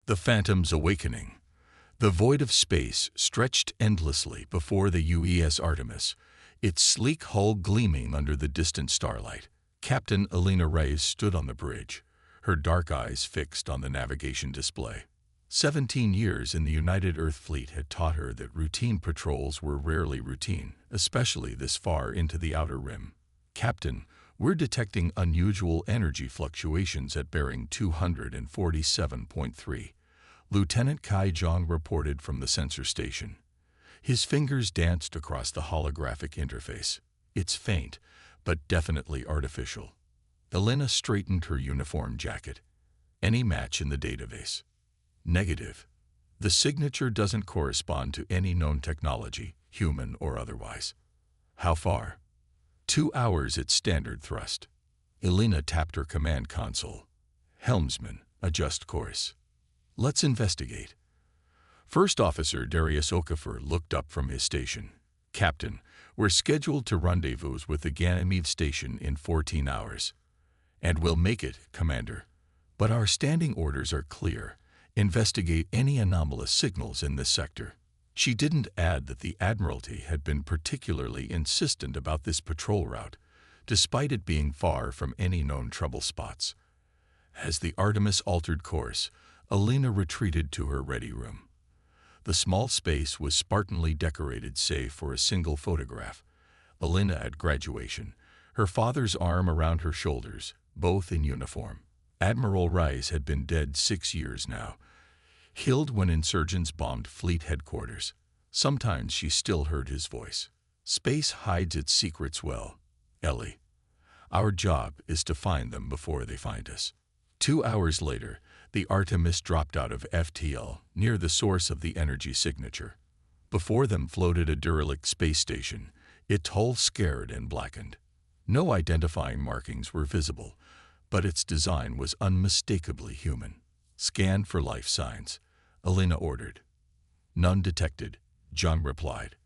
The Phantom's awakening. The void of space stretched endlessly before the UES Artemis, its sleek hull gleaming under the distant starlight. Captain Elena Reyes stood on the bridge, her dark eyes fixed on the navigation display. 17 years in the United Earth Fleet had taught her that routine patrols were rarely routine, especially this far into the outer rim. "Captain, we're detecting unusual energy fluctuations at bearing 247.3. Lieutenant Kai Zhang reported from the sensor station. His fingers danced across the holographic interface. "It's faint, but definitely artificial." Elena straightened her uniform jacket. "Any match in the database?" "Negative. The signature doesn't correspond to any known technology, human or otherwise." "How far?" 2 hours at standard thrust." Elena tapped her command console. "Helmsman, adjust course." "Let's investigate." First Officer Darius Okafor looked up from his station. "Captain, we're scheduled to rendezvous with the Ganymede station in 14 hours. "And we'll make it, Commander. But our standing orders are clear. Investigate any anomalous signals in this sector." She didn't add that the Admiralty had been particularly insistent about this patrol route, despite it being far from any known trouble spots. As the Artemis altered course, Elena retreated to her ready room. The small space was spartanly decorated save for a single photograph. Elena at graduation, her father's arm around her shoulders, both in uniform. Admiral Rice had been dead 6 years now, killed when insurgents bombed fleet headquarters. Sometimes she still heard his voice. "Space hides its secrets well, Ellie. Our job is to find them before they find us." 2 hours later, the Artemis dropped out of FTL near the source of the energy signature. Before them floated a derelict space station, its hull scarred and blackened. No identifying markings were visible, but its design was unmistakably human. "Scan for life signs," Elena ordered. "None detected," John replied.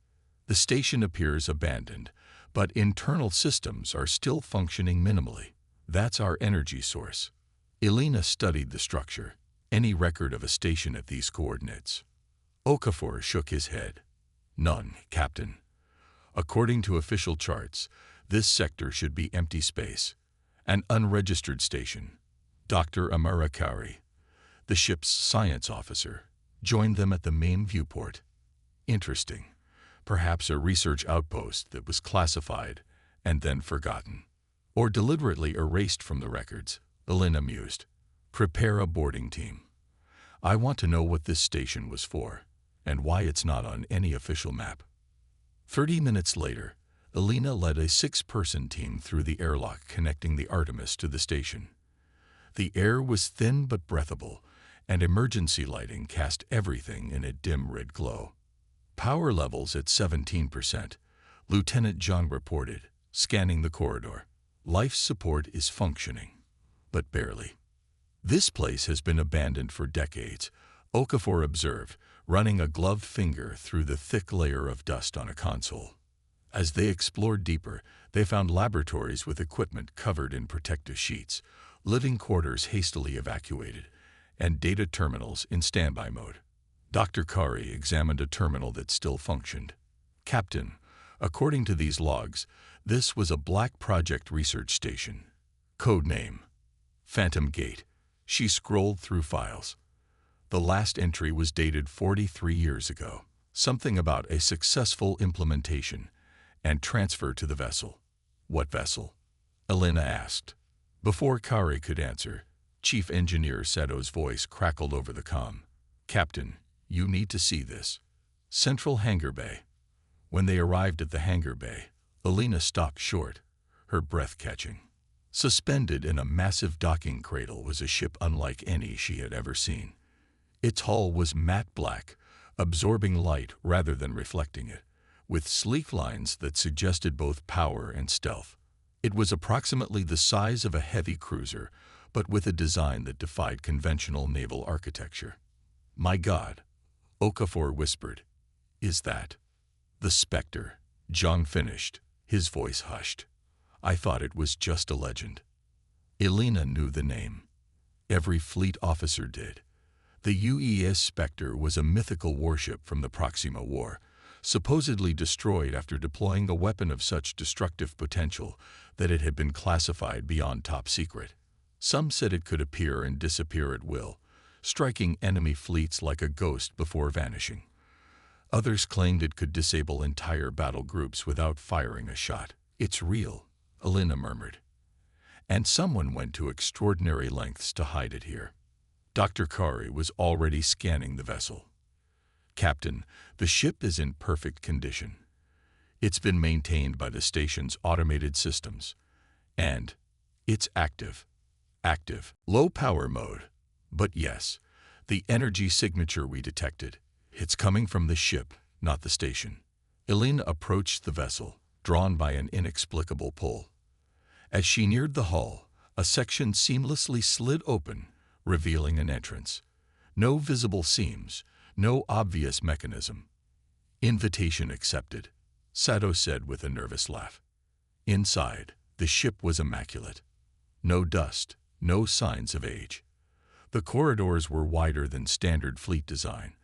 "The station appears abandoned, but internal systems are still functioning minimally. That's our energy source." Elena studied the structure. "Any record of a station at these coordinates?" Okafor shook his head. "None, Captain. According to official charts, this sector should be empty space. An unregistered station." Dr. Amara Kauri, the ship's science officer, joined them at the main viewport. "Interesting. Perhaps a research outpost that was classified and then forgotten. Or deliberately erased from the records," Elena mused. "Prepare a boarding team. I want to know what this station was for, and why it's not on any official map." 30 minutes later, Elena led a 6-person team through the airlock connecting the Artemis to the station. The air was thin but breathable, and emergency lighting cast everything in a dim red glow. "Power levels at 17%, Lieutenant Zhang reported, scanning the corridor. "Life support is functioning, but barely." "This place has been abandoned for decades," Okafor observed, running a gloved finger through the thick layer of dust on a console. As they explored deeper, they found laboratories with equipment covered in protective sheets, living quarters hastily evacuated, and data terminals in standby mode. Dr. Kari examined a terminal that still functioned. "Captain, according to these logs, this was a Black Project research station. Code name: Phantom Gate." She scrolled through files. The last entry was dated 43 years ago. Something about a successful implementation and transfer to the vessel. "What vessel?" Elena asked. Before Kari could answer, Chief Engineer Sato's voice crackled over the comm. "Captain, you need to see this. Central Hangar Bay." When they arrived at the hangar bay, Elena stopped short, her breath catching. Suspended in a massive docking cradle was a ship unlike any she had ever seen. Its hull was matte black, absorbing light rather than reflecting it, with sleek lines that suggested both power and stealth. It was approximately the size of a heavy cruiser, but with a design that defied conventional naval architecture. "My God," Okafor whispered. "Is that the Specter?" Zhang finished, his voice hushed. "I thought it was just a legend." Elena knew the name. Every fleet officer did. The UES Specter was a mythical warship from the Proxima War, supposedly destroyed after deploying a weapon of such destructive potential that it had been classified beyond top secret. Some said it could appear and disappear at will, striking enemy fleets like a ghost before vanishing. Others claimed it could disable entire battle groups without firing a shot. "It's real," Elena murmured. "And someone went to extraordinary lengths to hide it here." Dr. Kari was already scanning the vessel. "Captain, the ship is in perfect condition. It's been maintained by the station's automated systems. And it's active. Active. Low power mode. But yes, the energy signature we detected. It's coming from the ship, not the station." Elena approached the vessel, drawn by an inexplicable pull. As she neared the hull, a section seamlessly slid open, revealing an entrance. No visible seams, no obvious mechanism. "Invitation accepted," Sato said with a nervous laugh. Inside, the ship was immaculate. No dust, no signs of age. The corridors were wider than standard fleet design,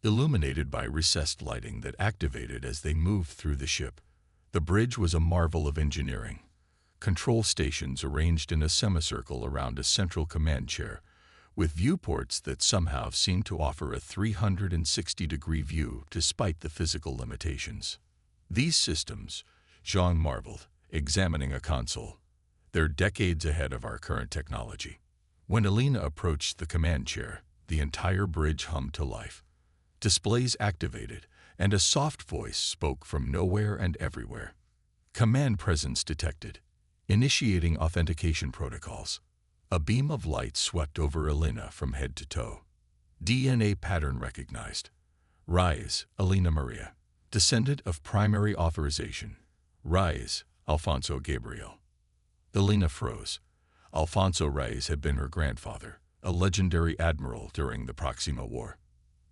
illuminated by recessed lighting that activated as they moved through the ship. The bridge was a marvel of engineering. Control stations arranged in a semicircle around a central command chair, with viewports that somehow seemed to offer a 360-degree view despite the physical limitations. These systems, Jean marveled, examining a console. They're decades ahead of our current technology. When Elena approached the command chair, the entire bridge hummed to life. Displays activated, and a soft voice spoke from nowhere and everywhere. "Command presence detected. Initiating authentication protocols." A beam of light swept over Elena from head to toe. "DNA pattern recognized. Rise, Elena Maria. Descendant of primary authorization. Rise, Alfonso Gabriel." Elena froze. Alfonso Reyes had been her grandfather, a legendary admiral during the Proxima War.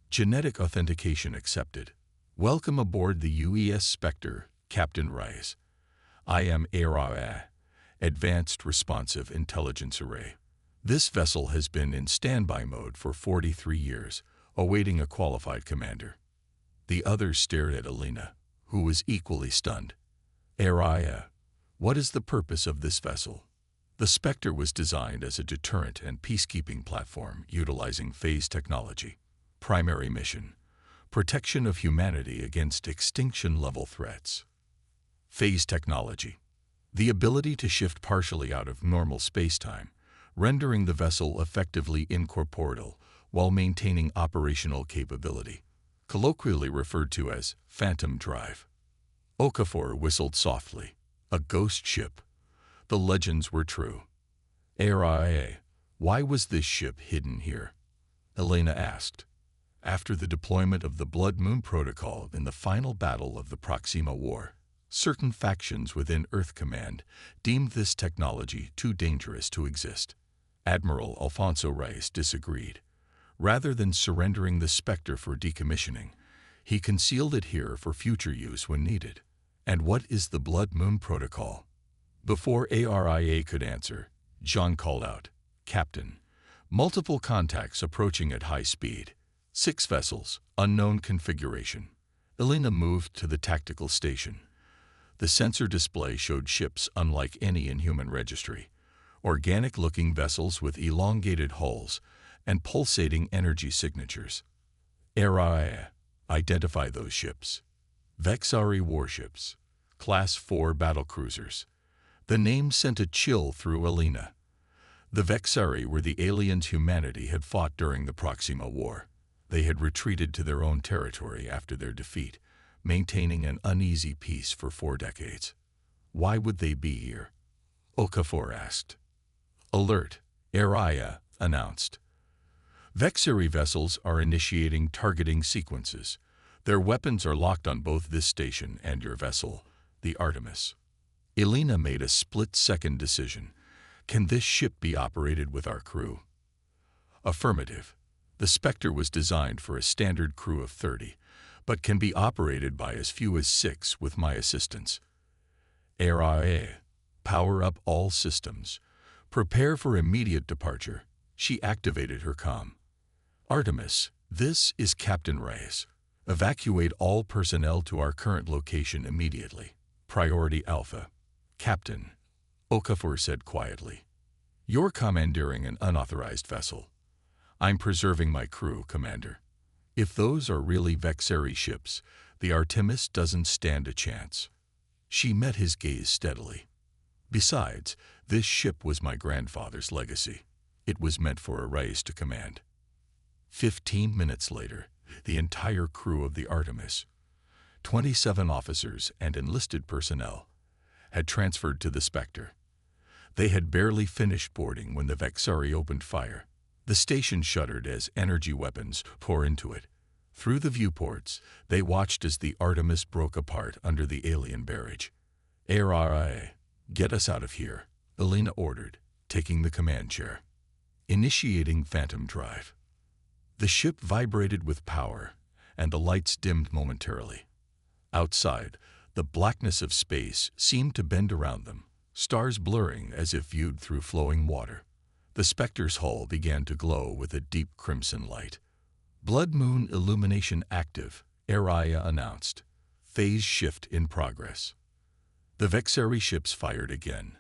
"Genetic authentication accepted. Welcome aboard the UES Specter, Captain Reyes. I am HFY, Advanced Responsive Intelligence Array. This vessel has been in standby mode for 43 years, awaiting a qualified commander." The others stared at Elena, who was equally stunned. "HFY, what is the purpose of this vessel?" The Specter was designed as a deterrent and peacekeeping platform utilizing phase technology. Primary mission: protection of humanity against extinction-level threats. Phase technology: the ability to shift partially out of normal spacetime, rendering the vessel effectively incorporeal while maintaining operational capability. Colloquially referred to as phantom drive. Okafor whistled softly. A ghost ship. The legends were true. "HFY, why was this ship hidden here?" Elena asked. After the deployment of the Blood Moon Protocol in the final battle of the Proxima War, certain factions within Earth Command deemed this technology too dangerous to exist. Admiral Alfonso Reyes disagreed. Rather than surrendering the Specter for decommissioning, he concealed it here for future use when needed. "And what is the Blood Moon Protocol?" Before HFY could answer, John called out, "Captain, multiple contacts approaching at high speed. 6 vessels, unknown configuration." Elena moved to the tactical station. The sensor display showed ships unlike any in human registry, organic-looking vessels with elongated hulls and pulsating energy signatures. "HFY, identify those ships." Vexari warships, Class 4 battlecruisers. The name sent a chill through Elena. The Vexari were the aliens humanity had fought during the Proxima War. They had retreated to their own territory after their defeat, maintaining an uneasy peace for 4 decades. "Why would they be here?" Okafor asked. "Alert," HFY announced. "Vexari vessels are initiating targeting sequences. Their weapons are locked on both this station and your vessel, the Artemis." Elena made a split-second decision. "Can this ship be operated with our crew?" Affirmative. The Specter was designed for a standard crew of 30, but can be operated by as few as 6 with my assistance. HFY, power up all systems. Prepare for immediate departure. She activated her comm. Artemis, this is Captain Reyes. Evacuate all personnel to our current location immediately. Priority Alpha. Captain, Okafor said quietly. You're commandeering an unauthorized vessel. I'm preserving my crew, Commander. If those are really Vexeri ships, the Artemis doesn't stand a chance. She met his gaze steadily. Besides, this ship was my grandfather's legacy. It was meant for a Reyes to command. 15 minutes later, the entire crew of the Artemis, 27 officers and enlisted personnel, had transferred to the Specter. They had barely finished boarding when the Vexeri opened fire. The station shuddered as energy weapons poured into it. Through the viewports, they watched as the Artemis broke apart under the alien barrage. "ARIA, get us out of here," Elena ordered, taking the command chair. Initiating Phantom Drive. The ship vibrated with power, and the lights dimmed momentarily. Outside, the blackness of space seemed to bend around them, stars blurring as if viewed through flowing water. The Specter's hull began to glow with a deep crimson light. Blood Moon illumination active, ARIA announced. Phase shift in progress. The Vexeri ships fired again,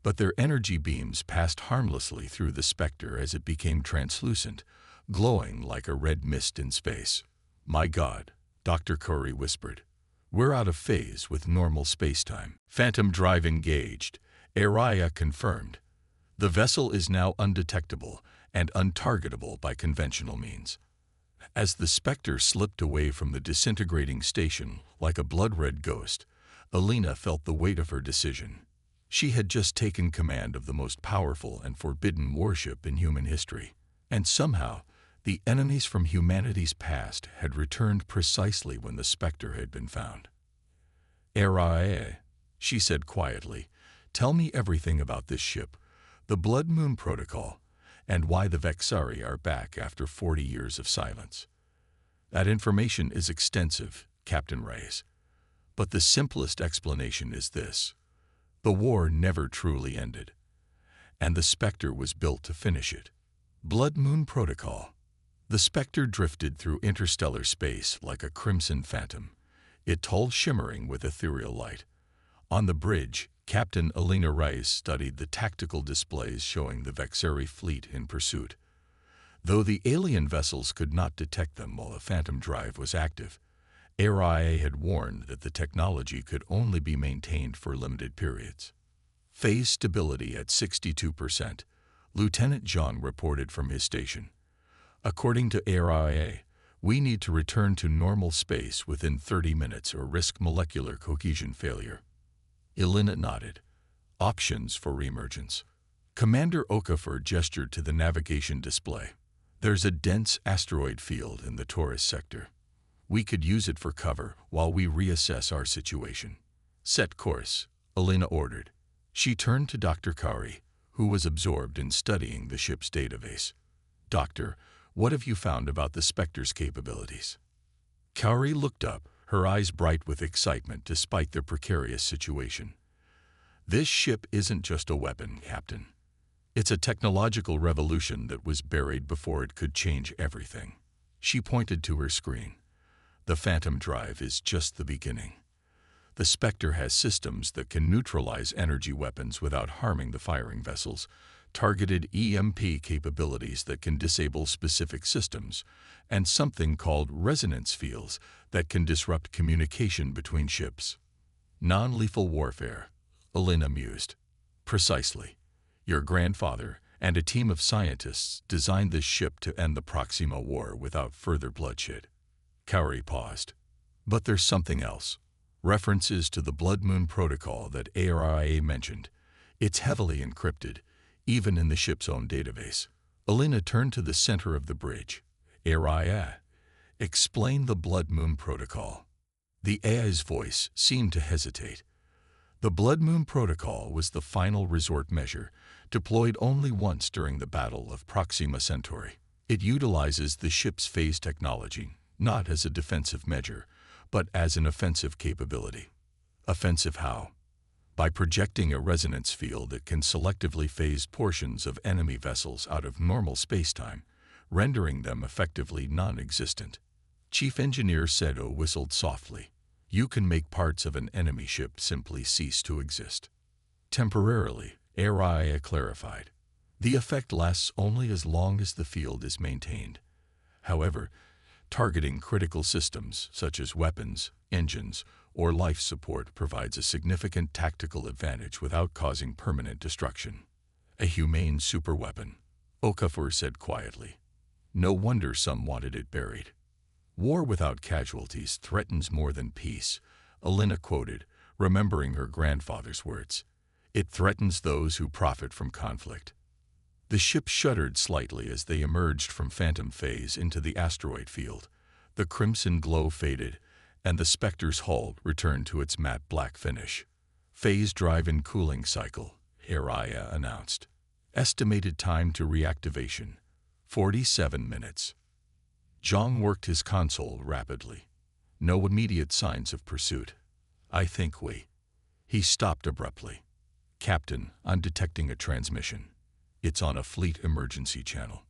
but their energy beams passed harmlessly through the Specter as it became translucent, glowing like a red mist in space. "My God," Dr. Curry whispered. "We're out of phase with normal spacetime." Phantom Drive engaged, ARIA confirmed. The vessel is now undetectable and untargetable by conventional means. As the Specter slipped away from the disintegrating station like a blood-red ghost, Elena felt the weight of her decision. She had just taken command of the most powerful and forbidden warship in human history, and somehow the enemies from humanity's past had returned precisely when the Specter had been found. "ARIA," she said quietly, "tell me everything about this ship, the Blood Moon Protocol, and why the Vexeri are back after 40 years of silence." "That information is extensive, Captain Reyes, but the simplest explanation is this. The war never truly ended, and the Specter was built to finish it. Blood Moon Protocol." The Specter drifted through interstellar space like a crimson phantom, its hull shimmering with ethereal light. On the bridge, Captain Elena Reyes studied the tactical displays showing the Vexeri fleet in pursuit. Though the alien vessels could not detect them while the Phantom Drive was active, ARIA had warned that the technology could only be maintained for limited periods. Phase stability at 62%, Lieutenant John reported from his station. "According to ARIA, we need to return to normal space within 30 minutes or risk molecular cohesion failure." Elena nodded. "Options for reemergence." Commander Okafor gestured to the navigation display. "There's a dense asteroid field in the Taurus sector. We could use it for cover while we reassess our situation." "Set course," Elena ordered. She turned to Dr. Kari, who was absorbed in studying the ship's database. "Doctor, what have you found about the Specter's capabilities?" Kari looked up, her eyes bright with excitement despite their precarious situation. "This ship isn't just a weapon, Captain. It's a technological revolution that was buried before it could change everything." She pointed to her screen. "The Phantom Drive is just the beginning. The Specter has systems that can neutralize energy weapons without harming the firing vessels, targeted EMP capabilities that can disable specific systems, and something called resonance fields that can disrupt communication between ships." "Non-lethal warfare," Elena mused. "Precisely. Your grandfather and a team of scientists designed this ship to end the Proxima War without further bloodshed." Kari paused. "But there's something else. References to the Blood Moon Protocol that ARIA mentioned. It's heavily encrypted, even in the ship's own database." Elena turned to the center of the bridge. "ARIA, explain the Blood Moon Protocol." The AI's voice seemed to hesitate. The Blood Moon Protocol was the final resort measure, deployed only once during the Battle of Proxima Centauri. It utilizes the ship's phase technology, not as a defensive measure, but as an offensive capability. Offensive how? By projecting a resonance field that can selectively phase portions of enemy vessels out of normal spacetime, rendering them effectively non-existent. Chief Engineer Sedo whistled softly. You can make parts of an enemy ship simply cease to exist. Temporarily, Araya clarified. The effect lasts only as long as the field is maintained. However, targeting critical systems such as weapons, engines, or life support provides a significant tactical advantage without causing permanent destruction. A humane superweapon, Okafor said quietly. No wonder some wanted it buried. War without casualties threatens more than peace, Alina quoted, remembering her grandfather's words. It threatens those who profit from conflict. The ship shuddered slightly as they emerged from Phantom Phase into the asteroid field. The crimson glow faded, and the Specter's hull returned to its matte black finish. Phase drive-in cooling cycle, Araya announced. Estimated time to reactivation, 47 minutes. Zhang worked his console rapidly. No immediate signs of pursuit. I think we... He stopped abruptly. Captain, I'm detecting a transmission. It's on a fleet emergency channel.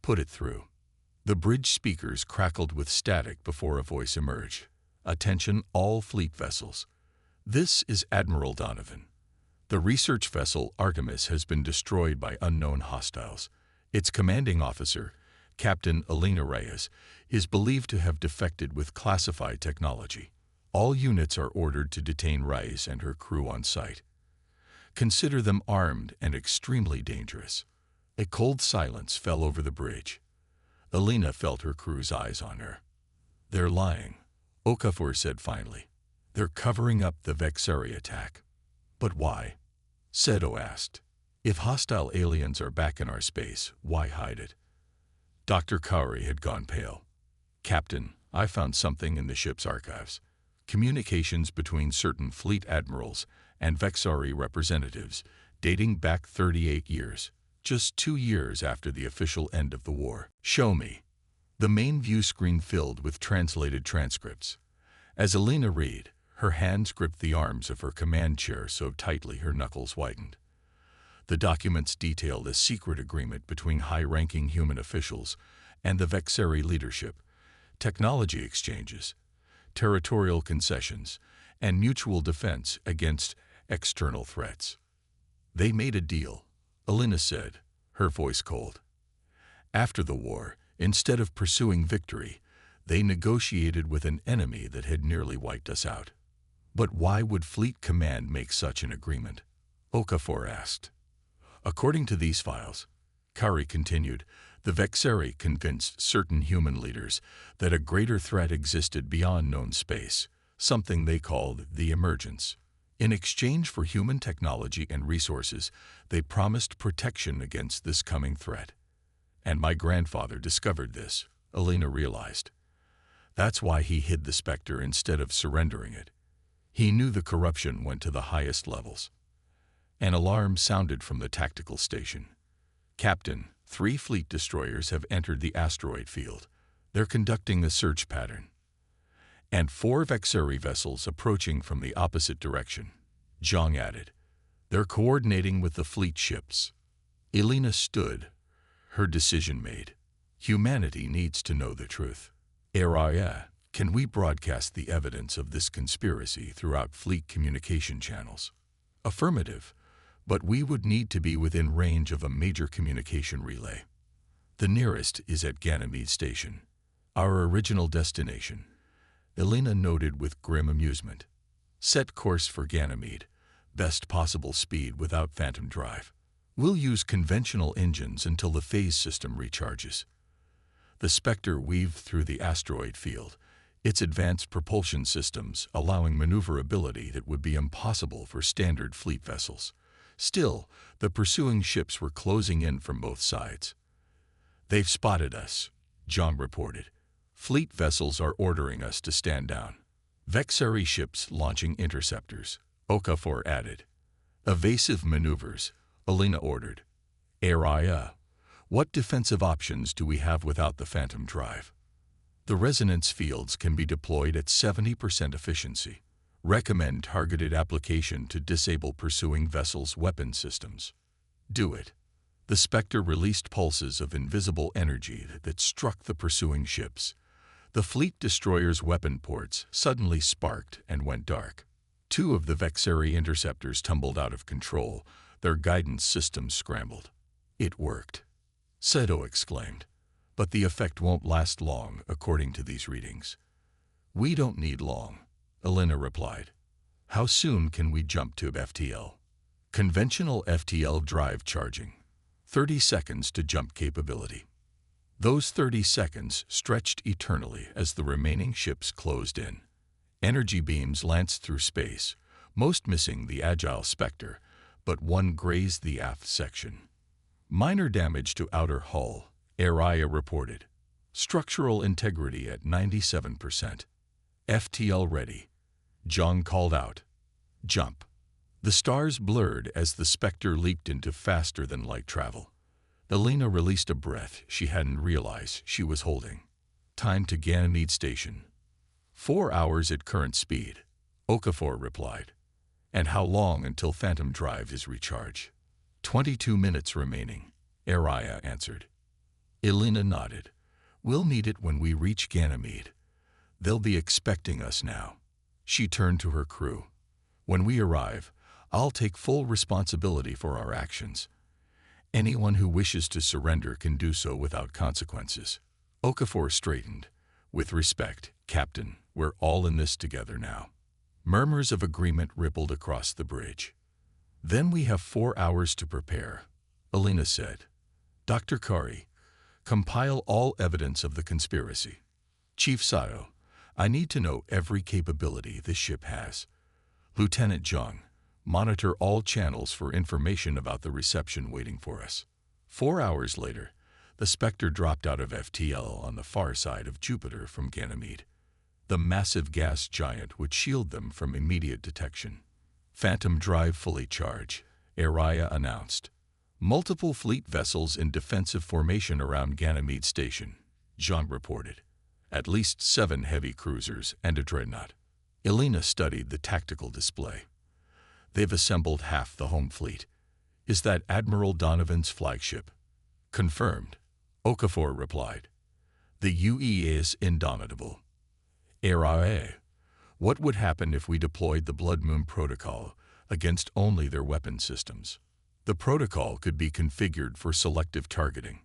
Put it through. The bridge speakers crackled with static before a voice emerged. Attention all fleet vessels. This is Admiral Donovan. The research vessel Artemis has been destroyed by unknown hostiles. Its commanding officer, Captain Alina Reyes, is believed to have defected with classified technology. All units are ordered to detain Reyes and her crew on site. Consider them armed and extremely dangerous. A cold silence fell over the bridge. Alina felt her crew's eyes on her. They're lying, Okafor said finally. They're covering up the Vexari attack. But why? Sedo asked. If hostile aliens are back in our space, why hide it? Dr. Kauri had gone pale. Captain, I found something in the ship's archives. Communications between certain fleet admirals and Vexari representatives dating back 38 years, just 2 years after the official end of the war. Show me. The main view screen filled with translated transcripts. As Alina read, her hands gripped the arms of her command chair so tightly her knuckles whitened. The documents detailed a secret agreement between high-ranking human officials and the Vexari leadership, technology exchanges, territorial concessions, and mutual defense against external threats. They made a deal, Alina said, her voice cold. After the war, instead of pursuing victory, they negotiated with an enemy that had nearly wiped us out. But why would Fleet Command make such an agreement? Okafor asked. According to these files, Kari continued, the Vexari convinced certain human leaders that a greater threat existed beyond known space, something they called the emergence. In exchange for human technology and resources, they promised protection against this coming threat. And my grandfather discovered this, Alina realized. That's why he hid the Specter instead of surrendering it. He knew the corruption went to the highest levels. An alarm sounded from the tactical station. Captain, 3 fleet destroyers have entered the asteroid field. They're conducting a search pattern. And 4 Vexari vessels approaching from the opposite direction, Zhang added. They're coordinating with the fleet ships. Alina stood, her decision made. Humanity needs to know the truth. Araya, can we broadcast the evidence of this conspiracy throughout fleet communication channels? Affirmative, but we would need to be within range of a major communication relay. The nearest is at Ganymede Station, our original destination. Alina noted with grim amusement. Set course for Ganymede, best possible speed without phantom drive. We'll use conventional engines until the phase system recharges. The Specter weaved through the asteroid field, its advanced propulsion systems allowing maneuverability that would be impossible for standard fleet vessels. Still, the pursuing ships were closing in from both sides. They've spotted us, Zhang reported. Fleet vessels are ordering us to stand down. Vexari ships launching interceptors, Okafor added. Evasive maneuvers, Alina ordered. Araya, what defensive options do we have without the phantom drive? The resonance fields can be deployed at 70% efficiency. Recommend targeted application to disable pursuing vessels' weapon systems. Do it. The Specter released pulses of invisible energy that struck the pursuing ships. The fleet destroyer's weapon ports suddenly sparked and went dark. Two of the Vexeri interceptors tumbled out of control, their guidance systems scrambled. "It worked," Seto exclaimed. "But the effect won't last long, according to these readings." "We don't need long," Elena replied. "How soon can we jump to FTL?" "Conventional FTL drive charging. 30 seconds to jump capability." Those 30 seconds stretched eternally as the remaining ships closed in. Energy beams lanced through space, most missing the agile Specter, but one grazed the aft section. "Minor damage to outer hull," Araya reported. "Structural integrity at 97%. FTL ready." John called out, "Jump." The stars blurred as the Specter leaped into faster-than-light travel. Elena released a breath she hadn't realized she was holding. "Time to Ganymede Station." 4 hours at current speed," Okafor replied. "And how long until Phantom Drive is recharged?" 22 minutes remaining," Araya answered. Elena nodded. "We'll need it when we reach Ganymede. They'll be expecting us now." She turned to her crew. "When we arrive, I'll take full responsibility for our actions. Anyone who wishes to surrender can do so without consequences." Okafor straightened. "With respect, Captain, we're all in this together now." Murmurs of agreement rippled across the bridge. "Then we have 4 hours to prepare," Elena said. "Dr. Kari, compile all evidence of the conspiracy. Chief Sato, I need to know every capability this ship has. Lieutenant Zhang, monitor all channels for information about the reception waiting for us." 4 hours later, the Specter dropped out of FTL on the far side of Jupiter from Ganymede. The massive gas giant would shield them from immediate detection. "Phantom Drive fully charged," Araya announced. "Multiple fleet vessels in defensive formation around Ganymede Station," Jean reported. "At least 7 heavy cruisers and a dreadnought." Elena studied the tactical display. "They've assembled half the home fleet. Is that Admiral Donovan's flagship?" "Confirmed," Okafor replied. "The UE is indomitable." "Araya, what would happen if we deployed the Blood Moon Protocol against only their weapon systems?" "The protocol could be configured for selective targeting.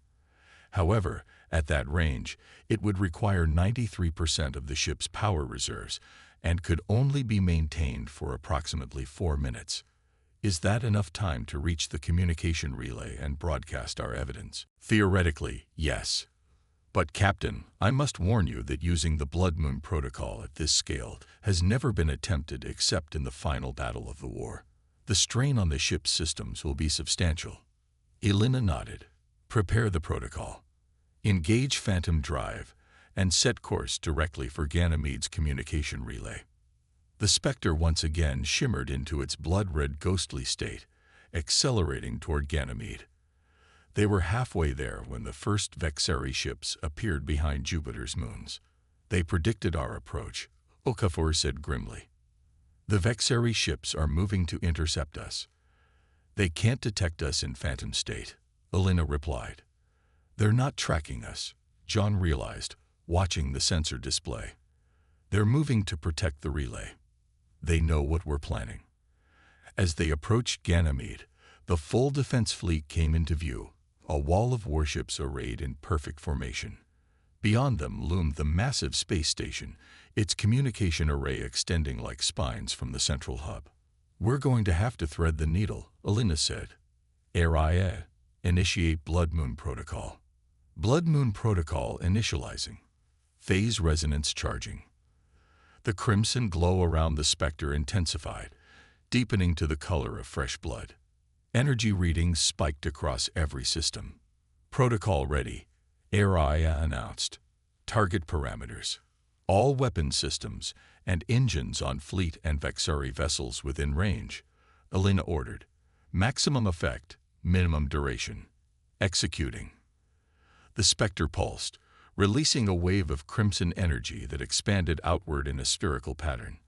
However, at that range, it would require 93% of the ship's power reserves and could only be maintained for approximately 4 minutes. Is that enough time to reach the communication relay and broadcast our evidence?" "Theoretically, yes. But Captain, I must warn you that using the Blood Moon Protocol at this scale has never been attempted except in the final battle of the war. The strain on the ship's systems will be substantial." Elena nodded. "Prepare the protocol. Engage Phantom Drive and set course directly for Ganymede's communication relay." The Specter once again shimmered into its blood-red ghostly state, accelerating toward Ganymede. They were halfway there when the first Vexeri ships appeared behind Jupiter's moons. "They predicted our approach," Okafor said grimly. "The Vexeri ships are moving to intercept us." "They can't detect us in phantom state," Elena replied. "They're not tracking us," John realized, watching the sensor display. "They're moving to protect the relay. They know what we're planning." As they approached Ganymede, the full defense fleet came into view, a wall of warships arrayed in perfect formation. Beyond them loomed the massive space station, its communication array extending like spines from the central hub. "We're going to have to thread the needle," Elena said. "Araya, initiate Blood Moon Protocol." Blood Moon Protocol initializing. Phase resonance charging. The crimson glow around the Specter intensified, deepening to the color of fresh blood. Energy readings spiked across every system. "Protocol ready," Araya announced. "Target parameters. All weapon systems and engines on fleet and Vexeri vessels within range," Elena ordered. "Maximum effect, minimum duration. Executing." The Specter pulsed, releasing a wave of crimson energy that expanded outward in a spherical pattern.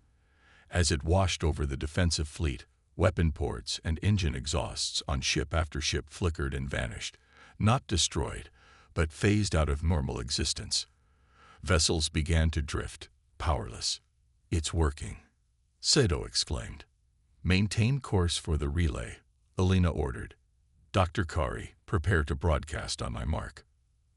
As it washed over the defensive fleet, Weapon ports and engine exhausts on ship after ship flickered and vanished, not destroyed, but phased out of normal existence. Vessels began to drift, powerless. "It's working," Sato exclaimed. "Maintain course for the relay," Alina ordered. "Dr. Kari, prepare to broadcast on my mark."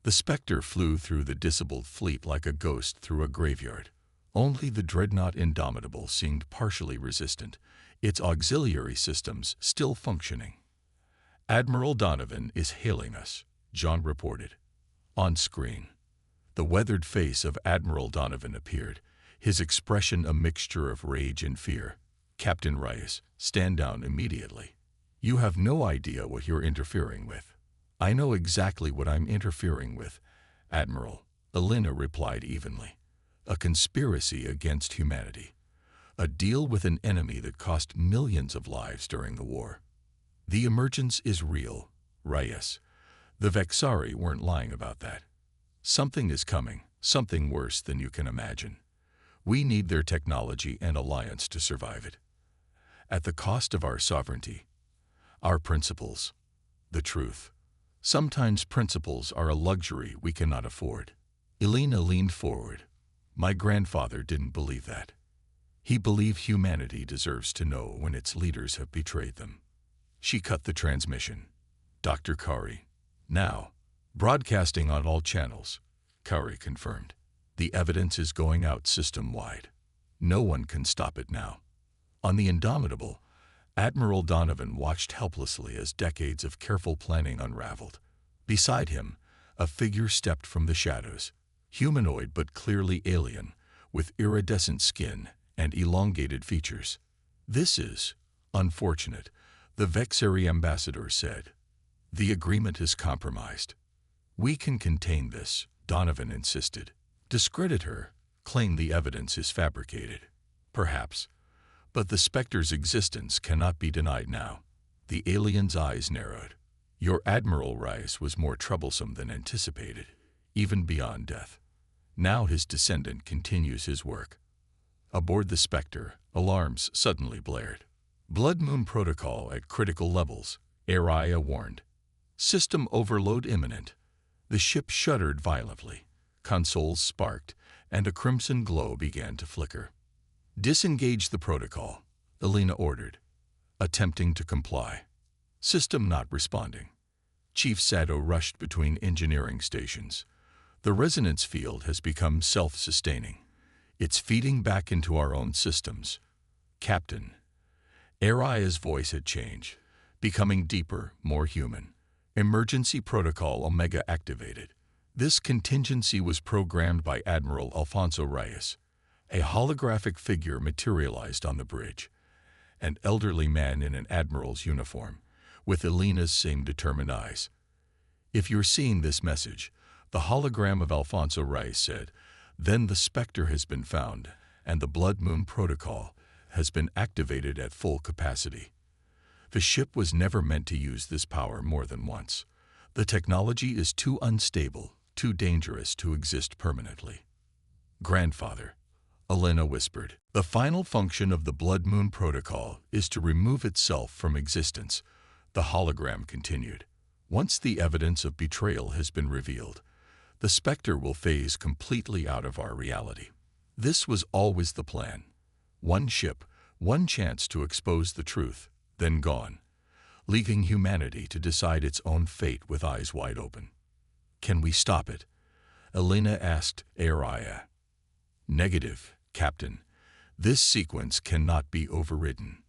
The Specter flew through the disabled fleet like a ghost through a graveyard. Only the dreadnought Indomitable seemed partially resistant, its auxiliary systems still functioning. "Admiral Donovan is hailing us," John reported. On screen, the weathered face of Admiral Donovan appeared, his expression a mixture of rage and fear. "Captain Reyes, stand down immediately. You have no idea what you're interfering with." "I know exactly what I'm interfering with, Admiral," Alina replied evenly. "A conspiracy against humanity. A deal with an enemy that cost millions of lives during the war. The emergence is real, Reyes. The Vexari weren't lying about that. Something is coming, something worse than you can imagine. We need their technology and alliance to survive it. At the cost of our sovereignty, our principles, the truth. Sometimes principles are a luxury we cannot afford." Alina leaned forward. "My grandfather didn't believe that. He believed humanity deserves to know when its leaders have betrayed them." She cut the transmission. "Dr. Kari, now, broadcasting on all channels," Kari confirmed. "The evidence is going out system-wide. No one can stop it now." On the Indomitable, Admiral Donovan watched helplessly as decades of careful planning unraveled. Beside him, a figure stepped from the shadows, humanoid but clearly alien, with iridescent skin and elongated features. "This is unfortunate," the Vexari ambassador said. "The agreement is compromised." "We can contain this," Donovan insisted. "Discredit her, claim the evidence is fabricated. Perhaps. But the Specter's existence cannot be denied now." The alien's eyes narrowed. "Your Admiral Reyes was more troublesome than anticipated, even beyond death. Now his descendant continues his work." Aboard the Specter, alarms suddenly blared. "Blood Moon Protocol at critical levels," Araya warned. "System overload imminent." The ship shuddered violently. Consoles sparked, and a crimson glow began to flicker. "Disengage the protocol," Alina ordered. Attempting to comply. System not responding. Chief Sato rushed between engineering stations. "The resonance field has become self-sustaining. It's feeding back into our own systems." "Captain." Araya's voice had changed, becoming deeper, more human. "Emergency Protocol Omega activated. This contingency was programmed by Admiral Alfonso Reyes." A holographic figure materialized on the bridge. An elderly man in an admiral's uniform, with Alina's same determined eyes. "If you're seeing this message," the hologram of Alfonso Reyes said, "then the Specter has been found, and the Blood Moon Protocol has been activated at full capacity. The ship was never meant to use this power more than once. The technology is too unstable, too dangerous to exist permanently." "Grandfather," Alina whispered. "The final function of the Blood Moon Protocol is to remove itself from existence," the hologram continued. "Once the evidence of betrayal has been revealed, the Specter will phase completely out of our reality. This was always the plan. One ship, one chance to expose the truth, then gone, leaving humanity to decide its own fate with eyes wide open." "Can we stop it?" Alina asked Araya. "Negative, Captain. This sequence cannot be overridden."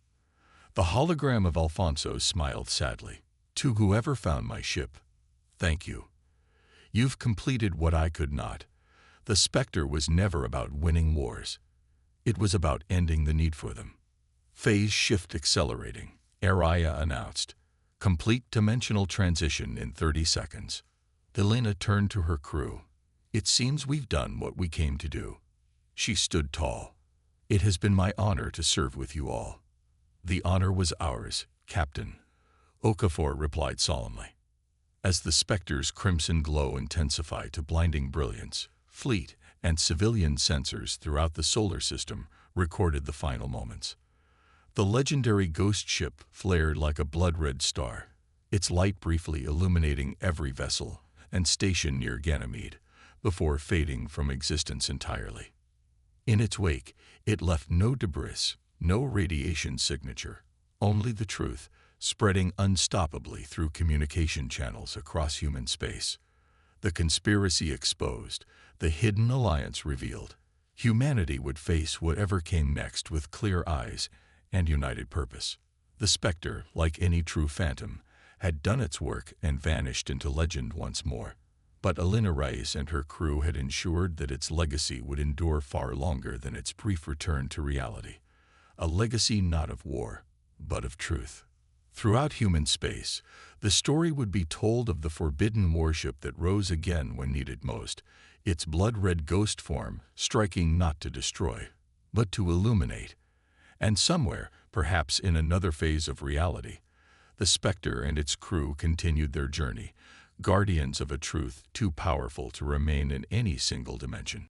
The hologram of Alfonso smiled sadly. "To whoever found my ship, thank you. You've completed what I could not. The Specter was never about winning wars. It was about ending the need for them." "Phase shift accelerating," Araya announced. "Complete dimensional transition in 30 seconds. Alina turned to her crew. "It seems we've done what we came to do." She stood tall. "It has been my honor to serve with you all." "The honor was ours, Captain," Okafor replied solemnly. As the Specter's crimson glow intensified to blinding brilliance, fleet and civilian sensors throughout the solar system recorded the final moments. The legendary ghost ship flared like a blood-red star, its light briefly illuminating every vessel and station near Ganymede, before fading from existence entirely. In its wake, it left no debris, no radiation signature, only the truth, spreading unstoppably through communication channels across human space. The conspiracy exposed, the hidden alliance revealed. Humanity would face whatever came next with clear eyes and united purpose. The Specter, like any true phantom, had done its work and vanished into legend once more. But Alina Rice and her crew had ensured that its legacy would endure far longer than its brief return to reality. A legacy not of war, but of truth. Throughout human space, the story would be told of the Forbidden Warship that rose again when needed most, its blood-red ghost form striking not to destroy, but to illuminate. And somewhere, perhaps in another phase of reality, the Specter and its crew continued their journey, guardians of a truth too powerful to remain in any single dimension.